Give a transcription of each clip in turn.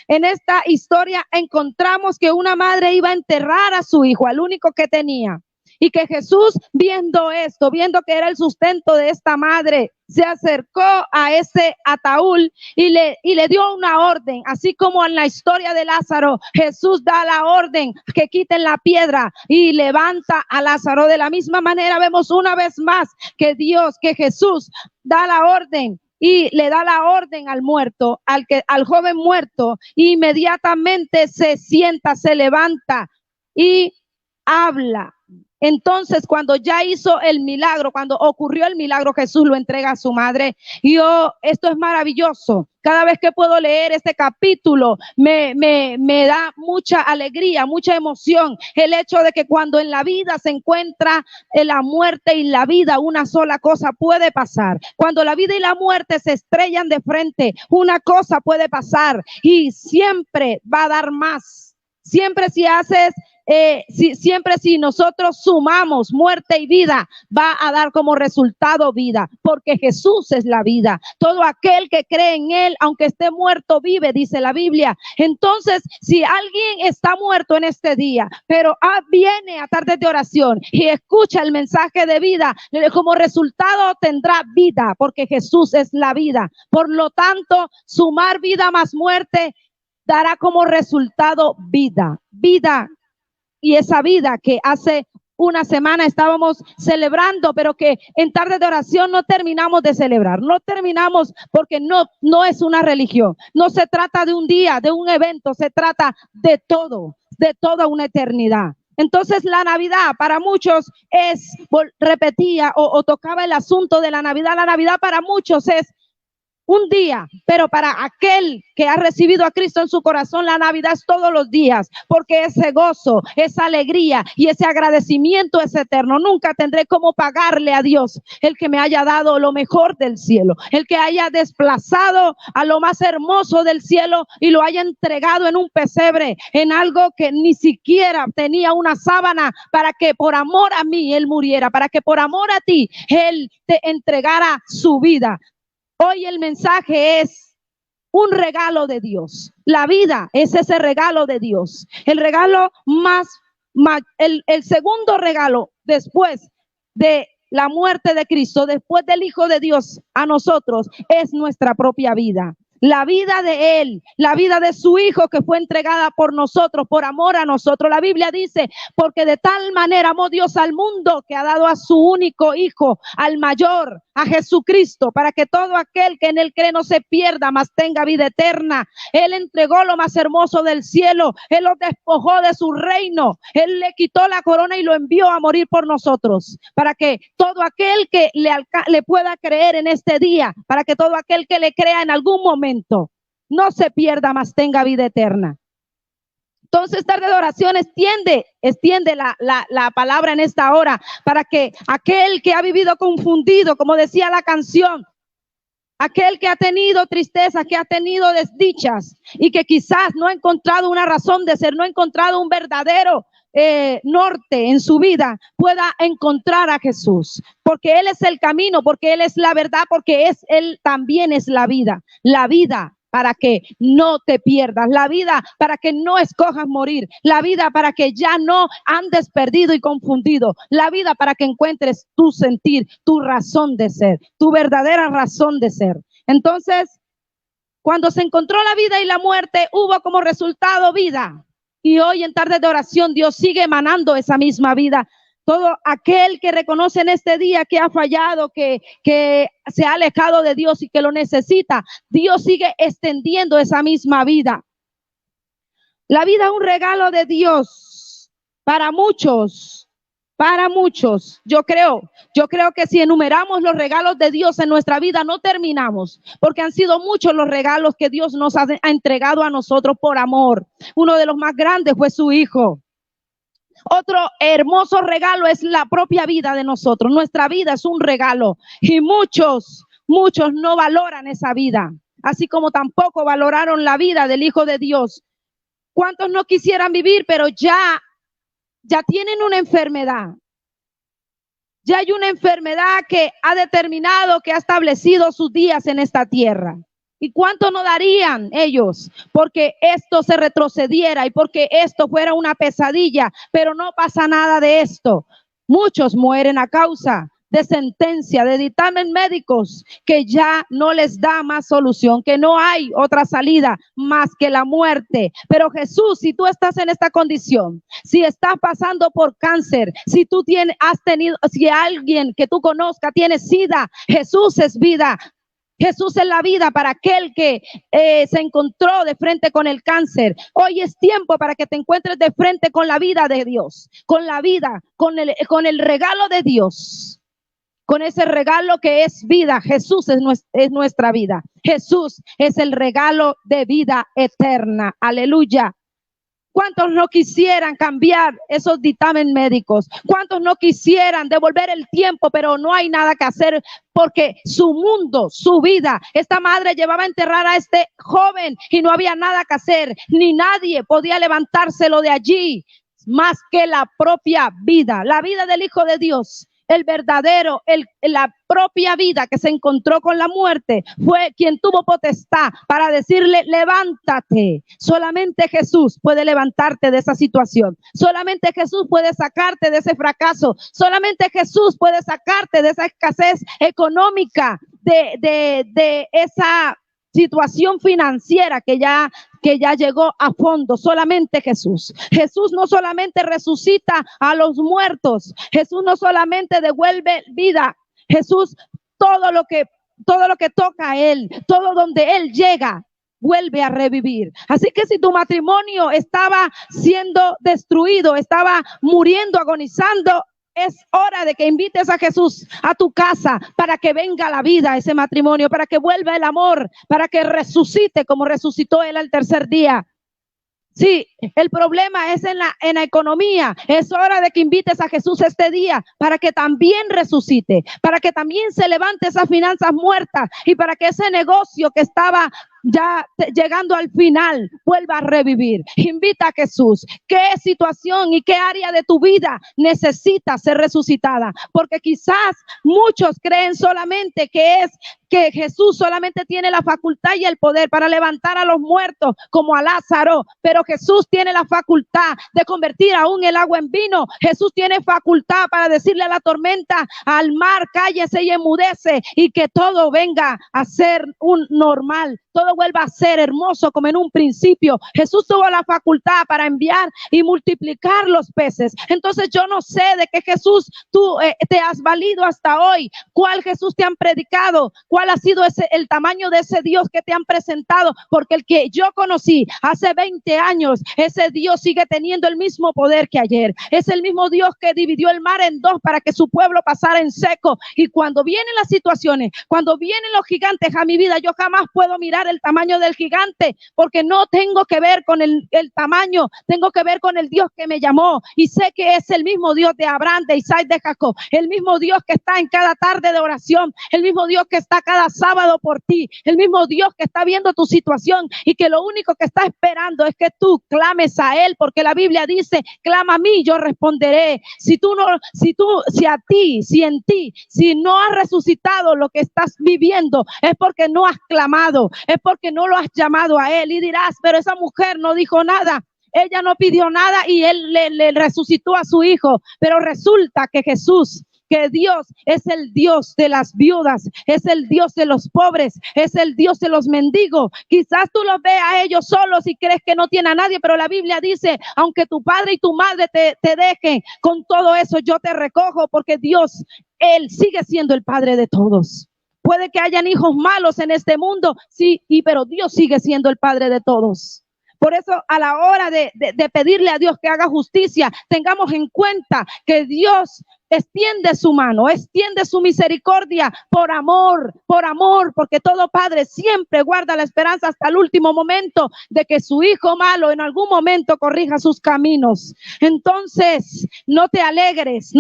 En esta historia encontramos que una madre iba a enterrar a su hijo, al único que tenía. Y que Jesús, viendo esto, viendo que era el sustento de esta madre, se acercó a ese ataúd y le dio una orden. Así como en la historia de Lázaro, Jesús da la orden que quiten la piedra y levanta a Lázaro. De la misma manera vemos una vez más que Jesús da la orden y le da la orden al muerto, al joven muerto, e inmediatamente se sienta, se levanta y habla. Entonces, cuando ya hizo el milagro, cuando ocurrió el milagro, Jesús lo entrega a su madre. Y esto es maravilloso. Cada vez que puedo leer este capítulo, me da mucha alegría, mucha emoción. El hecho de que cuando en la vida se encuentra la muerte y la vida, una sola cosa puede pasar. Cuando la vida y la muerte se estrellan de frente, una cosa puede pasar y siempre va a dar más. Siempre si nosotros sumamos muerte y vida, va a dar como resultado vida, porque Jesús es la vida. Todo aquel que cree en Él, aunque esté muerto, vive, dice la Biblia. Entonces, si alguien está muerto en este día, pero viene a tardes de oración y escucha el mensaje de vida, como resultado tendrá vida, porque Jesús es la vida. Por lo tanto, sumar vida más muerte dará como resultado vida. Y esa vida que hace una semana estábamos celebrando, pero que en tarde de oración no terminamos de celebrar. No terminamos porque no es una religión. No se trata de un día, de un evento, se trata de todo, de toda una eternidad. Entonces la Navidad para muchos repetía o tocaba el asunto de la Navidad. La Navidad para muchos es un día, pero para aquel que ha recibido a Cristo en su corazón, la Navidad es todos los días, porque ese gozo, esa alegría y ese agradecimiento es eterno. Nunca tendré cómo pagarle a Dios el que me haya dado lo mejor del cielo, el que haya desplazado a lo más hermoso del cielo y lo haya entregado en un pesebre, en algo que ni siquiera tenía una sábana, para que por amor a mí Él muriera, para que por amor a ti Él te entregara su vida. Hoy el mensaje es un regalo de Dios. La vida es ese regalo de Dios. El regalo el segundo regalo después de la muerte de Cristo, después del Hijo de Dios a nosotros, es nuestra propia vida. La vida de Él, la vida de su Hijo que fue entregada por nosotros, por amor a nosotros. La Biblia dice, porque de tal manera amó Dios al mundo que ha dado a su único Hijo, al mayor, a Jesucristo, para que todo aquel que en Él cree no se pierda, mas tenga vida eterna. Él entregó lo más hermoso del cielo. Él lo despojó de su reino. Él le quitó la corona y lo envió a morir por nosotros, para que todo aquel que le pueda creer en este día, para que todo aquel que le crea en algún momento no se pierda, mas tenga vida eterna. Entonces, tarde de oración extiende la palabra en esta hora, para que aquel que ha vivido confundido, como decía la canción, aquel que ha tenido tristeza, que ha tenido desdichas y que quizás no ha encontrado una razón de ser, no ha encontrado un verdadero norte en su vida, pueda encontrar a Jesús, porque Él es el camino, porque Él es la verdad, porque Él también es la vida para que no te pierdas, la vida para que no escojas morir, la vida para que ya no andes perdido y confundido, la vida para que encuentres tu sentir, tu razón de ser, tu verdadera razón de ser. Entonces, cuando se encontró la vida y la muerte, hubo como resultado vida. Y hoy en tarde de oración Dios sigue emanando esa misma vida. Todo aquel que reconoce en este día que ha fallado, que se ha alejado de Dios y que lo necesita, Dios sigue extendiendo esa misma vida. La vida es un regalo de Dios para muchos. Para muchos, yo creo que si enumeramos los regalos de Dios en nuestra vida no terminamos, porque han sido muchos los regalos que Dios nos ha entregado a nosotros por amor. Uno de los más grandes fue su Hijo. Otro hermoso regalo es la propia vida de nosotros. Nuestra vida es un regalo y muchos no valoran esa vida, así como tampoco valoraron la vida del Hijo de Dios. ¿Cuántos no quisieran vivir, pero ya tienen una enfermedad? Ya hay una enfermedad que ha determinado, que ha establecido sus días en esta tierra. ¿Y cuánto no darían ellos porque esto se retrocediera y porque esto fuera una pesadilla? Pero no pasa nada de esto. Muchos mueren a causa de sentencia, de dictamen médicos que ya no les da más solución, que no hay otra salida más que la muerte. Pero Jesús, si tú estás en esta condición, si estás pasando por cáncer, si tú si alguien que tú conozcas tiene SIDA, Jesús es vida. Jesús es la vida para aquel que se encontró de frente con el cáncer. Hoy es tiempo para que te encuentres de frente con la vida de Dios, con la vida, con el regalo de Dios, con ese regalo que es vida. Jesús es nuestra vida. Jesús es el regalo de vida eterna. Aleluya. ¿Cuántos no quisieran cambiar esos dictámenes médicos? ¿Cuántos no quisieran devolver el tiempo? Pero no hay nada que hacer porque su mundo, su vida, esta madre llevaba a enterrar a este joven y no había nada que hacer, ni nadie podía levantárselo de allí más que la propia vida, la vida del Hijo de Dios. El verdadero, la propia vida que se encontró con la muerte fue quien tuvo potestad para decirle: levántate. Solamente Jesús puede levantarte de esa situación. Solamente Jesús puede sacarte de ese fracaso. Solamente Jesús puede sacarte de esa escasez económica, de esa situación financiera que ya llegó a fondo. Solamente Jesús. Jesús no solamente resucita a los muertos. Jesús no solamente devuelve vida. Jesús, todo lo que toca a Él, todo donde Él llega, vuelve a revivir. Así que si tu matrimonio estaba siendo destruido, estaba muriendo, agonizando, es hora de que invites a Jesús a tu casa para que venga la vida a ese matrimonio, para que vuelva el amor, para que resucite como resucitó Él al tercer día. Sí, el problema es en la economía. Es hora de que invites a Jesús este día para que también resucite, para que también se levante esas finanzas muertas y para que ese negocio que estaba ya llegando al final vuelva a revivir. Invita a Jesús. ¿Qué situación y qué área de tu vida necesita ser resucitada? Porque quizás muchos creen solamente que Jesús solamente tiene la facultad y el poder para levantar a los muertos como a Lázaro, pero Jesús tiene la facultad de convertir aún el agua en vino. Jesús tiene facultad para decirle a la tormenta, al mar, cállese y enmudece, y que todo venga a ser un normal, todo vuelva a ser hermoso como en un principio. Jesús tuvo la facultad para enviar y multiplicar los peces. Entonces yo no sé de qué Jesús tú te has valido hasta hoy, cuál Jesús te han predicado, cuál ha sido el tamaño de ese Dios que te han presentado, porque el que yo conocí hace 20 años, ese Dios sigue teniendo el mismo poder que ayer. Es el mismo Dios que dividió el mar en dos para que su pueblo pasara en seco. Y cuando vienen las situaciones, cuando vienen los gigantes a mi vida, yo jamás puedo mirar el tamaño del gigante, porque no tengo que ver con el tamaño, tengo que ver con el Dios que me llamó, y sé que es el mismo Dios de Abraham, de Isaac, de Jacob, el mismo Dios que está en cada tarde de oración, el mismo Dios que está cada sábado por ti, el mismo Dios que está viendo tu situación y que lo único que está esperando es que tú clames a Él, porque la Biblia dice: clama a mí, yo responderé. Si en ti no has resucitado lo que estás viviendo, es porque no has clamado, es porque no lo has llamado a Él. Y dirás: pero esa mujer no dijo nada, ella no pidió nada y Él le resucitó a su hijo. Pero resulta que que Dios es el Dios de las viudas, es el Dios de los pobres, es el Dios de los mendigos. Quizás tú los veas a ellos solos y crees que no tiene a nadie, pero la Biblia dice: aunque tu padre y tu madre te dejen, con todo eso yo te recojo, porque Dios, Él sigue siendo el Padre de todos. Puede que hayan hijos malos en este mundo, sí, pero Dios sigue siendo el Padre de todos. Por eso, a la hora de pedirle a Dios que haga justicia, tengamos en cuenta que Dios extiende su mano, extiende su misericordia por amor, porque todo padre siempre guarda la esperanza hasta el último momento de que su hijo malo en algún momento corrija sus caminos. Entonces, no te alegres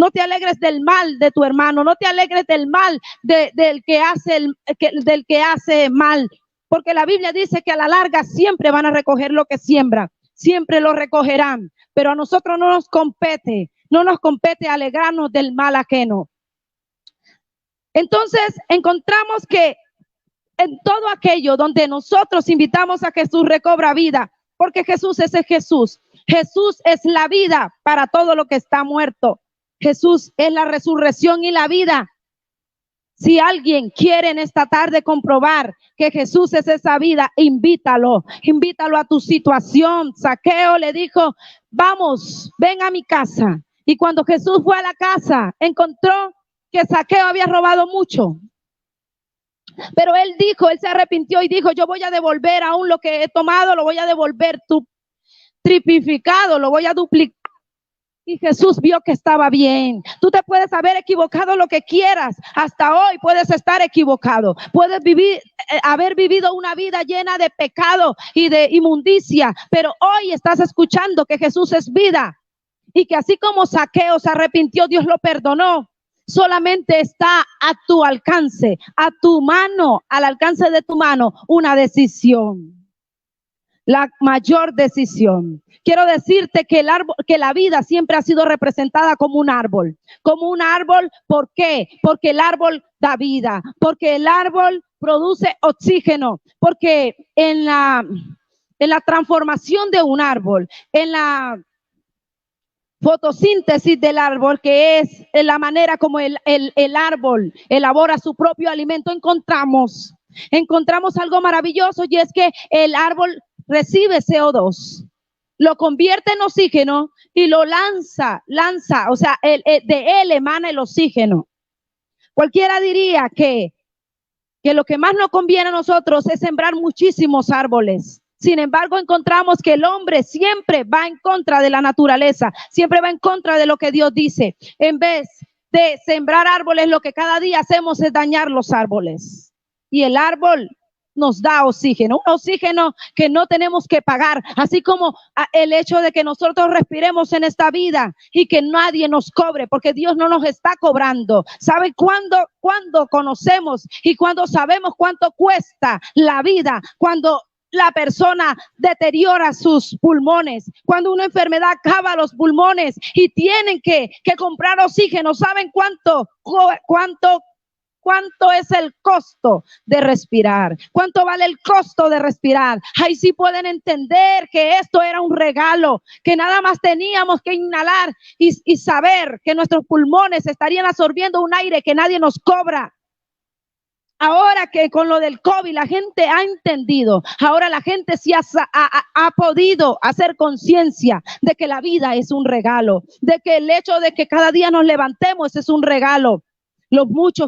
del mal de tu hermano, no te alegres del mal del que hace mal. Porque la Biblia dice que a la larga siempre van a recoger lo que siembran, siempre lo recogerán, pero a nosotros no nos compete alegrarnos del mal ajeno. Entonces encontramos que en todo aquello donde nosotros invitamos a Jesús, recobra vida, porque Jesús es el Jesús. Jesús es la vida para todo lo que está muerto. Jesús es la resurrección y la vida. Si alguien quiere en esta tarde comprobar que Jesús es esa vida, invítalo a tu situación. Zaqueo le dijo, vamos, ven a mi casa. Y cuando Jesús fue a la casa, encontró que Zaqueo había robado mucho. Pero él se arrepintió y dijo, yo voy a devolver aún lo que he tomado, lo voy a devolver triplificado, lo voy a duplicar. Y Jesús vio que estaba bien. Tú te puedes haber equivocado lo que quieras. Hasta hoy puedes estar equivocado. Puedes haber vivido una vida llena de pecado y de inmundicia. Pero hoy estás escuchando que Jesús es vida. Y que así como Zaqueo se arrepintió, Dios lo perdonó. Solamente está a tu alcance, a tu mano, al alcance de tu mano, una decisión. La mayor decisión. Quiero decirte que la vida siempre ha sido representada como un árbol. Como un árbol, ¿por qué? Porque el árbol da vida, porque el árbol produce oxígeno, porque en la transformación de un árbol, en la fotosíntesis del árbol, que es la manera como el árbol elabora su propio alimento, encontramos algo maravilloso, y es que el árbol recibe CO2, lo convierte en oxígeno y lo lanza, o sea, de él emana el oxígeno. Cualquiera diría que lo que más nos conviene a nosotros es sembrar muchísimos árboles. Sin embargo, encontramos que el hombre siempre va en contra de la naturaleza, siempre va en contra de lo que Dios dice. En vez de sembrar árboles, lo que cada día hacemos es dañar los árboles. Y el árbol nos da oxígeno, un oxígeno que no tenemos que pagar, así como el hecho de que nosotros respiremos en esta vida y que nadie nos cobre, porque Dios no nos está cobrando. ¿Sabe cuándo conocemos y cuándo sabemos cuánto cuesta la vida? Cuando la persona deteriora sus pulmones, cuando una enfermedad acaba los pulmones y tienen que comprar oxígeno. ¿Saben cuánto es el costo de respirar? ¿Cuánto vale el costo de respirar? Ahí sí pueden entender que esto era un regalo, que nada más teníamos que inhalar y saber que nuestros pulmones estarían absorbiendo un aire que nadie nos cobra. Ahora que con lo del COVID la gente ha entendido, ahora la gente sí ha podido hacer conciencia de que la vida es un regalo, de que el hecho de que cada día nos levantemos es un regalo.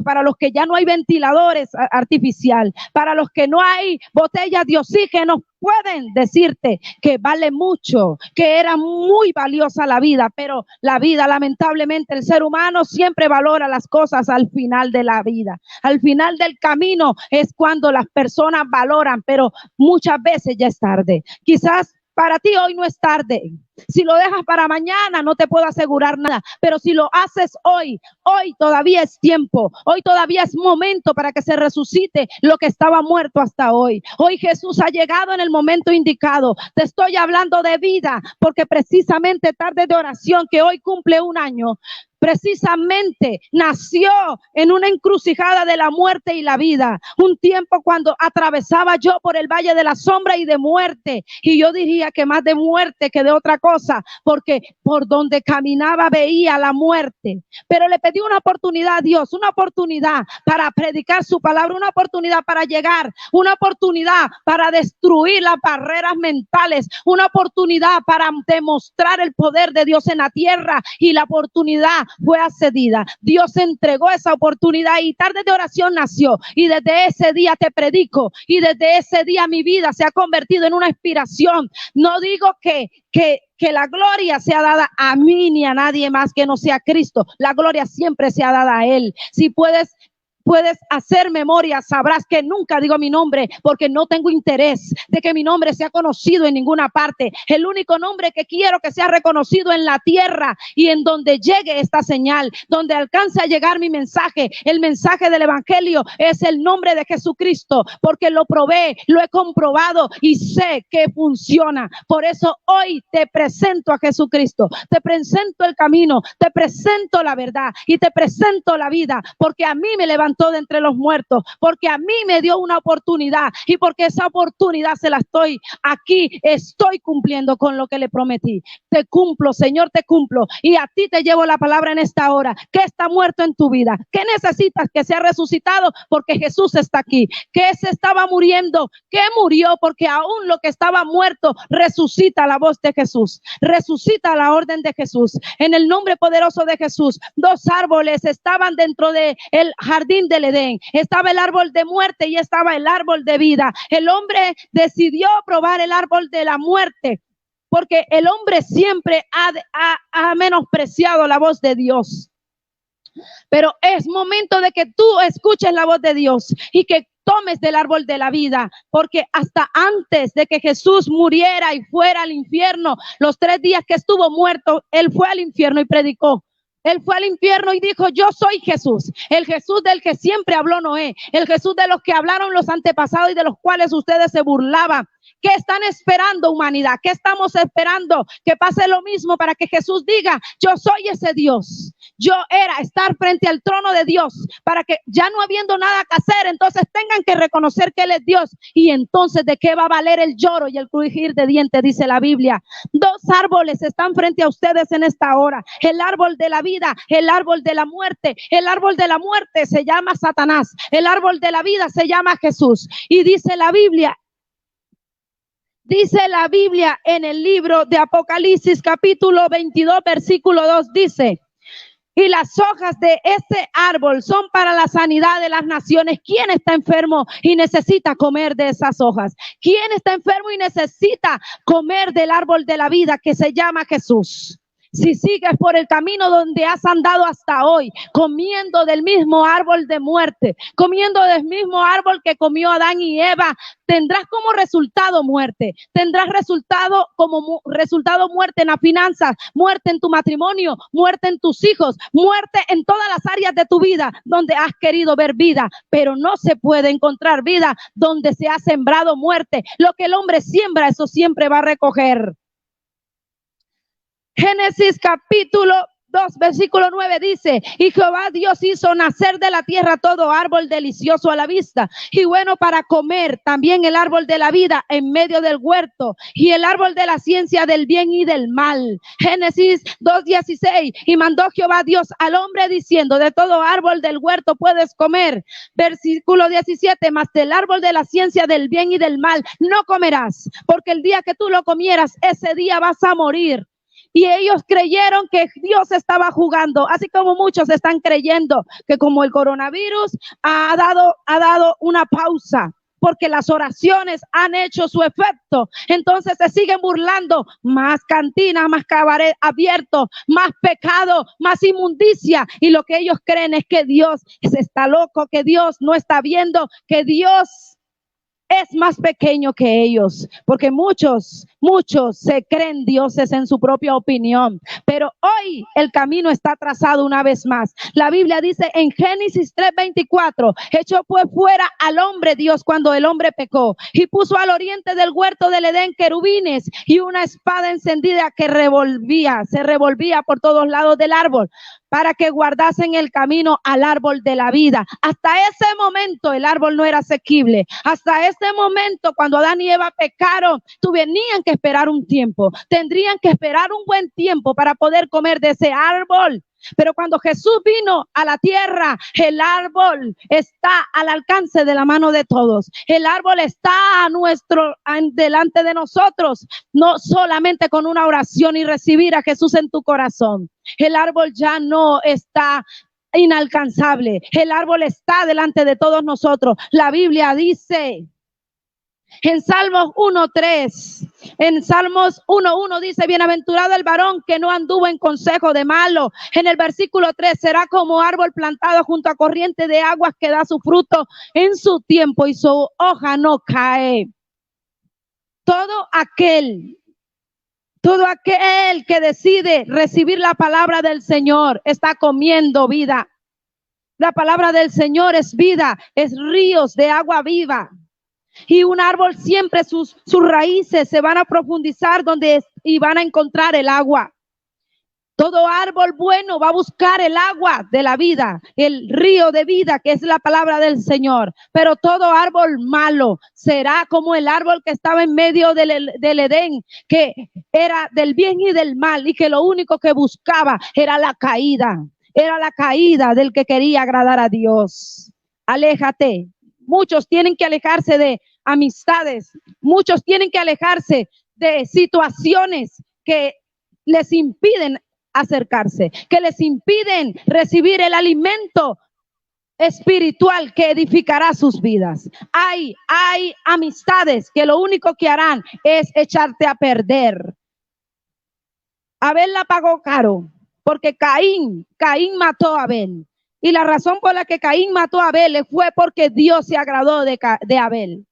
Para los que ya no hay ventiladores artificial, para los que no hay botellas de oxígeno, pueden decirte que vale mucho, que era muy valiosa la vida, pero la vida, lamentablemente, el ser humano siempre valora las cosas al final de la vida. Al final del camino es cuando las personas valoran, pero muchas veces ya es tarde. Quizás para ti hoy no es tarde. Si lo dejas para mañana, no te puedo asegurar nada. Pero si lo haces hoy todavía es tiempo. Hoy todavía es momento para que se resucite lo que estaba muerto hasta hoy. Hoy Jesús ha llegado en el momento indicado. Te estoy hablando de vida, porque precisamente tarde de oración, que hoy cumple un año, precisamente nació en una encrucijada de la muerte y la vida. Un tiempo cuando atravesaba yo por el valle de la sombra y de muerte. Y yo diría que más de muerte que de otra cosa, porque por donde caminaba veía la muerte. Pero le pedí una oportunidad a Dios, una oportunidad para predicar su palabra, una oportunidad para llegar, una oportunidad para destruir las barreras mentales, una oportunidad para demostrar el poder de Dios en la tierra, y la oportunidad fue accedida. Dios entregó esa oportunidad y tarde de oración nació, y desde ese día te predico, y desde ese día mi vida se ha convertido en una inspiración. No digo que la gloria sea dada a mí ni a nadie más que no sea Cristo. La gloria siempre sea dada a Él. Si puedes hacer memoria, sabrás que nunca digo mi nombre, porque no tengo interés de que mi nombre sea conocido en ninguna parte. El único nombre que quiero que sea reconocido en la tierra y en donde llegue esta señal, donde alcance a llegar mi mensaje, el mensaje del evangelio, es el nombre de Jesucristo, porque lo probé, lo he comprobado y sé que funciona. Por eso hoy te presento a Jesucristo, te presento el camino, te presento la verdad y te presento la vida, porque a mí me levantó levantó de entre los muertos, porque a mí me dio una oportunidad y porque esa oportunidad se la estoy cumpliendo con lo que le prometí. Te cumplo, Señor, te cumplo, y a ti te llevo la palabra en esta hora. ¿Qué está muerto en tu vida? ¿Qué necesitas que sea resucitado? Porque Jesús está aquí. ¿Qué se estaba muriendo? ¿Qué murió? Porque aún lo que estaba muerto resucita la voz de Jesús, resucita la orden de Jesús. En el nombre poderoso de Jesús, 2 árboles estaban dentro del jardín del Edén. Estaba el árbol de muerte y estaba el árbol de vida. El hombre decidió probar el árbol de la muerte, porque el hombre siempre ha menospreciado la voz de Dios. Pero es momento de que tú escuches la voz de Dios y que tomes del árbol de la vida, porque hasta antes de que Jesús muriera y fuera al infierno, los 3 días que estuvo muerto, él fue al infierno y predicó. Él fue al infierno y dijo: yo soy Jesús, el Jesús del que siempre habló Noé, el Jesús de los que hablaron los antepasados y de los cuales ustedes se burlaban. ¿Qué están esperando, humanidad? ¿Qué estamos esperando? Que pase lo mismo para que Jesús diga: yo soy ese Dios. Yo era estar frente al trono de Dios, para que ya no habiendo nada que hacer, entonces tengan que reconocer que Él es Dios. Y entonces, ¿de qué va a valer el lloro y el crujir de dientes? Dice la Biblia. 2 árboles están frente a ustedes en esta hora: el árbol de la vida, el árbol de la muerte. El árbol de la muerte se llama Satanás, el árbol de la vida se llama Jesús. Y dice la Biblia en el libro de Apocalipsis capítulo 22 versículo 2, dice: y las hojas de ese árbol son para la sanidad de las naciones. ¿Quién está enfermo y necesita comer de esas hojas? ¿Quién está enfermo y necesita comer del árbol de la vida que se llama Jesús? Si sigues por el camino donde has andado hasta hoy, comiendo del mismo árbol de muerte, comiendo del mismo árbol que comió Adán y Eva, tendrás como resultado muerte. Tendrás como resultado muerte en las finanzas, muerte en tu matrimonio, muerte en tus hijos, muerte en todas las áreas de tu vida donde has querido ver vida, pero no se puede encontrar vida donde se ha sembrado muerte. Lo que el hombre siembra, eso siempre va a recoger. Génesis capítulo 2, versículo 9 dice: y Jehová Dios hizo nacer de la tierra todo árbol delicioso a la vista y bueno para comer, también el árbol de la vida en medio del huerto y el árbol de la ciencia del bien y del mal. Génesis 2:16: y mandó Jehová Dios al hombre diciendo: de todo árbol del huerto puedes comer. Versículo 17: mas del árbol de la ciencia del bien y del mal no comerás, porque el día que tú lo comieras, ese día vas a morir. Y ellos creyeron que Dios estaba jugando, así como muchos están creyendo que como el coronavirus ha dado una pausa, porque las oraciones han hecho su efecto. Entonces se siguen burlando: más cantinas, más cabaret abierto, más pecado, más inmundicia. Y lo que ellos creen es que Dios está loco, que Dios no está viendo, que Dios es más pequeño que ellos, porque muchos se creen dioses en su propia opinión. Pero hoy el camino está trazado una vez más. La Biblia dice en Génesis 3:24: echó pues fuera al hombre Dios cuando el hombre pecó, y puso al oriente del huerto del Edén querubines y una espada encendida que se revolvía por todos lados del árbol, para que guardasen el camino al árbol de la vida. Hasta ese momento el árbol no era asequible. Hasta ese momento, cuando Adán y Eva pecaron, tenían que esperar un tiempo. Tendrían que esperar un buen tiempo para poder comer de ese árbol. Pero cuando Jesús vino a la tierra, el árbol está al alcance de la mano de todos. El árbol está delante de nosotros, no solamente con una oración y recibir a Jesús en tu corazón. El árbol ya no está inalcanzable. El árbol está delante de todos nosotros. La Biblia dice en Salmos 1:3, en Salmos 1:1 dice: bienaventurado el varón que no anduvo en consejo de malo. En el versículo 3: será como árbol plantado junto a corriente de aguas que da su fruto en su tiempo y su hoja no cae. Todo aquel que decide recibir la palabra del Señor está comiendo vida. La palabra del Señor es vida, es ríos de agua viva. Y un árbol siempre sus raíces se van a profundizar y van a encontrar el agua. Todo árbol bueno va a buscar el agua de la vida, el río de vida, que es la palabra del Señor. Pero todo árbol malo será como el árbol que estaba en medio del Edén, que era del bien y del mal, y que lo único que buscaba era la caída. Era la caída del que quería agradar a Dios. Aléjate. Muchos tienen que alejarse de amistades. Muchos tienen que alejarse de situaciones que les impiden acercarse, que les impiden recibir el alimento espiritual que edificará sus vidas. Hay amistades que lo único que harán es echarte a perder. Abel la pagó caro, porque Caín mató a Abel. Y la razón por la que Caín mató a Abel fue porque Dios se agradó de Abel.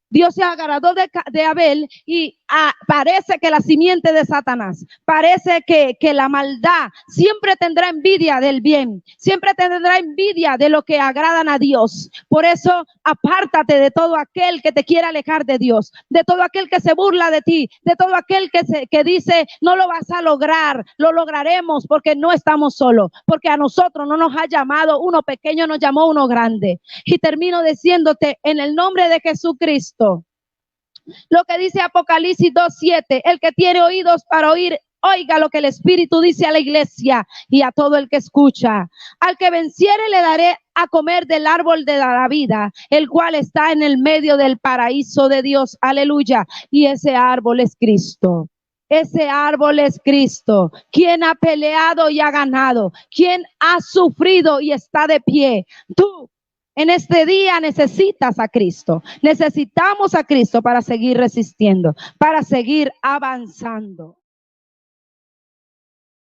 Dios se agradó de Abel y parece que la simiente de Satanás, parece que la maldad siempre tendrá envidia del bien, siempre tendrá envidia de lo que agradan a Dios. Por eso, apártate de todo aquel que te quiera alejar de Dios, de todo aquel que se burla de ti, de todo aquel que dice, no lo vas a lograr, lo lograremos porque no estamos solos, porque a nosotros no nos ha llamado uno pequeño, nos llamó uno grande. Y termino diciéndote, en el nombre de Jesucristo, lo que dice Apocalipsis 2:7, el que tiene oídos para oír, oiga lo que el Espíritu dice a la iglesia y a todo el que escucha. Al que venciere le daré a comer del árbol de la vida, el cual está en el medio del paraíso de Dios. Aleluya. Y ese árbol es Cristo. Ese árbol es Cristo, quien ha peleado y ha ganado, quien ha sufrido y está de pie. Tú en este día necesitas a Cristo. Necesitamos a Cristo para seguir resistiendo, para seguir avanzando.